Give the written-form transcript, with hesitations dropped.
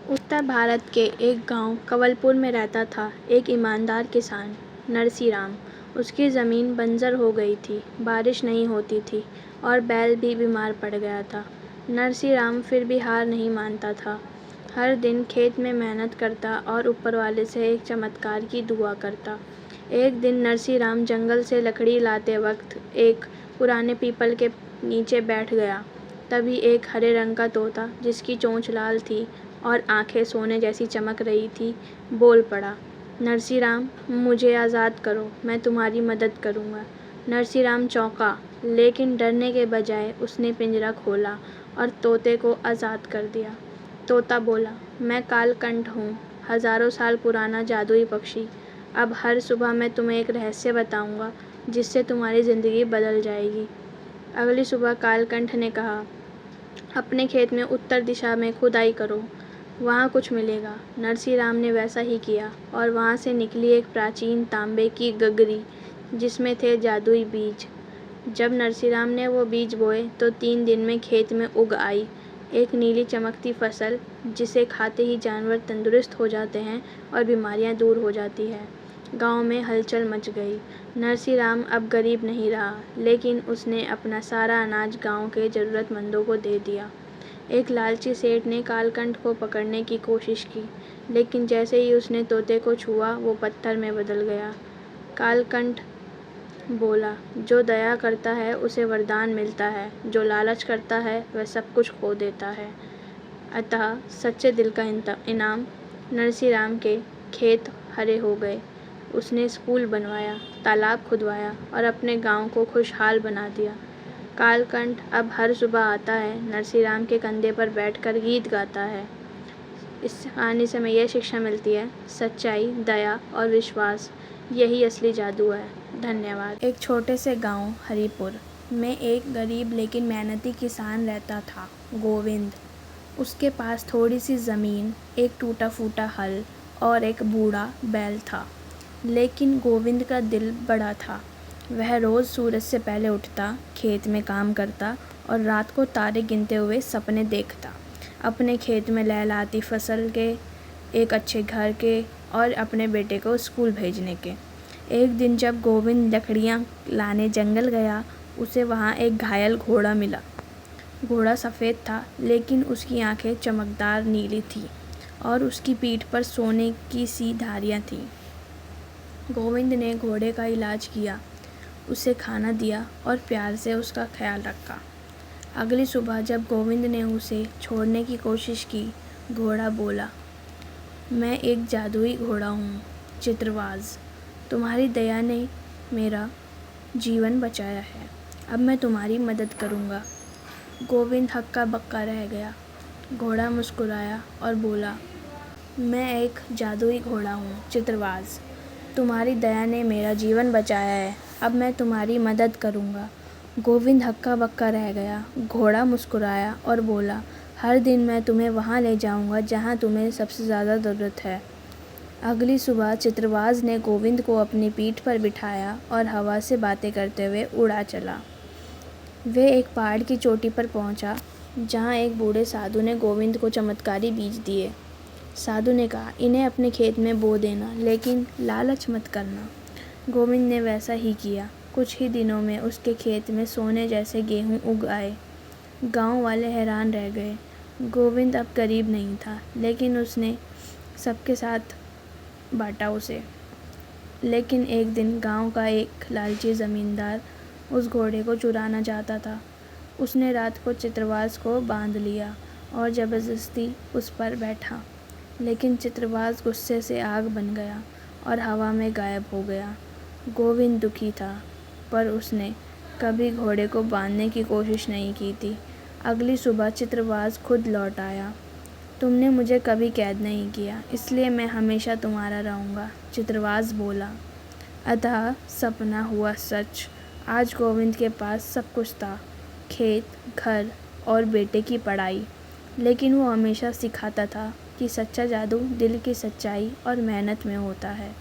उत्तर भारत के एक गांव कवलपुर में रहता था एक ईमानदार किसान नरसी राम। उसकी ज़मीन बंजर हो गई थी, बारिश नहीं होती थी और बैल भी बीमार पड़ गया था। नरसी राम फिर भी हार नहीं मानता था। हर दिन खेत में मेहनत करता और ऊपर वाले से एक चमत्कार की दुआ करता। एक दिन नरसी राम जंगल से लकड़ी लाते वक्त एक पुराने पीपल के नीचे बैठ गया। तभी एक हरे रंग का तोता, जिसकी चोंच लाल थी और आंखें सोने जैसी चमक रही थी, बोल पड़ा, नरसी राम, मुझे आज़ाद करो, मैं तुम्हारी मदद करूँगा। नरसी राम चौंका, लेकिन डरने के बजाय उसने पिंजरा खोला और तोते को आज़ाद कर दिया। तोता बोला, मैं कालकंठ हूँ, हज़ारों साल पुराना जादुई पक्षी। अब हर सुबह मैं तुम्हें एक रहस्य बताऊँगा, जिससे तुम्हारी ज़िंदगी बदल जाएगी। अगली सुबह कालकंठ ने कहा, अपने खेत में उत्तर दिशा में खुदाई करो, वहाँ कुछ मिलेगा। नरसी राम ने वैसा ही किया और वहाँ से निकली एक प्राचीन तांबे की गगरी, जिसमें थे जादुई बीज। जब नरसी राम ने वो बीज बोए तो 3 दिन में खेत में उग आई एक नीली चमकती फसल, जिसे खाते ही जानवर तंदुरुस्त हो जाते हैं और बीमारियाँ दूर हो जाती है। गांव में हलचल मच गई। नरसी राम अब गरीब नहीं रहा, लेकिन उसने अपना सारा अनाज गांव के ज़रूरतमंदों को दे दिया। एक लालची सेठ ने कालकंठ को पकड़ने की कोशिश की, लेकिन जैसे ही उसने तोते को छुआ, वो पत्थर में बदल गया। कालकंठ बोला, जो दया करता है उसे वरदान मिलता है, जो लालच करता है वह सब कुछ खो देता है। अतः सच्चे दिल का इनाम। नरसी राम के खेत हरे हो गए। उसने स्कूल बनवाया, तालाब खुदवाया और अपने गांव को खुशहाल बना दिया। कालकंठ अब हर सुबह आता है, नरसी राम के कंधे पर बैठकर गीत गाता है। इस कहानी से हमें यह शिक्षा मिलती है, सच्चाई, दया और विश्वास, यही असली जादू है। धन्यवाद। एक छोटे से गांव हरिपुर में एक गरीब लेकिन मेहनती किसान रहता था, गोविंद। उसके पास थोड़ी सी ज़मीन, एक टूटा फूटा हल और एक बूढ़ा बैल था। लेकिन गोविंद का दिल बड़ा था। वह रोज़ सूरज से पहले उठता, खेत में काम करता और रात को तारे गिनते हुए सपने देखता, अपने खेत में लहलहाती फसल के, एक अच्छे घर के और अपने बेटे को स्कूल भेजने के। एक दिन जब गोविंद लकड़ियाँ लाने जंगल गया, उसे वहाँ एक घायल घोड़ा मिला। घोड़ा सफ़ेद था, लेकिन उसकी आंखें चमकदार नीली थीं और उसकी पीठ पर सोने की सी धारियाँ थीं। गोविंद ने घोड़े का इलाज किया, उसे खाना दिया और प्यार से उसका ख्याल रखा। अगली सुबह जब गोविंद ने उसे छोड़ने की कोशिश की, घोड़ा बोला, मैं एक जादुई घोड़ा हूँ, चित्रवाज। तुम्हारी दया ने मेरा जीवन बचाया है, अब मैं तुम्हारी मदद करूँगा। गोविंद हक्का बक्का रह गया। घोड़ा मुस्कुराया और बोला, मैं एक जादुई घोड़ा हूँ, चित्रवाज। तुम्हारी दया ने मेरा जीवन बचाया है, अब मैं तुम्हारी मदद करूँगा। गोविंद हक्का बक्का रह गया। घोड़ा मुस्कुराया और बोला, हर दिन मैं तुम्हें वहाँ ले जाऊँगा जहाँ तुम्हें सबसे ज़्यादा ज़रूरत है। अगली सुबह चित्रवाज ने गोविंद को अपनी पीठ पर बिठाया और हवा से बातें करते हुए उड़ा चला। वे एक पहाड़ की चोटी पर पहुँचा, जहाँ एक बूढ़े साधु ने गोविंद को चमत्कारी बीज दिए। साधु ने कहा, इन्हें अपने खेत में बो देना, लेकिन लालच मत करना। गोविंद ने वैसा ही किया। कुछ ही दिनों में उसके खेत में सोने जैसे गेहूं उग आए। गांव वाले हैरान रह गए। गोविंद अब गरीब नहीं था, लेकिन उसने सबके साथ बांटा उसे। लेकिन एक दिन गांव का एक लालची ज़मींदार उस घोड़े को चुराना चाहता था। उसने रात को चित्रवाज को बांध लिया और ज़बरदस्ती उस पर बैठा, लेकिन चित्रवाज गुस्से से आग बन गया और हवा में गायब हो गया। गोविंद दुखी था, पर उसने कभी घोड़े को बांधने की कोशिश नहीं की थी। अगली सुबह चित्रवाज खुद लौट आया। तुमने मुझे कभी कैद नहीं किया, इसलिए मैं हमेशा तुम्हारा रहूँगा, चित्रवाज बोला। अतः सपना हुआ सच। आज गोविंद के पास सब कुछ था, खेत, घर और बेटे की पढ़ाई। लेकिन वो हमेशा सिखाता था कि सच्चा जादू दिल की सच्चाई और मेहनत में होता है।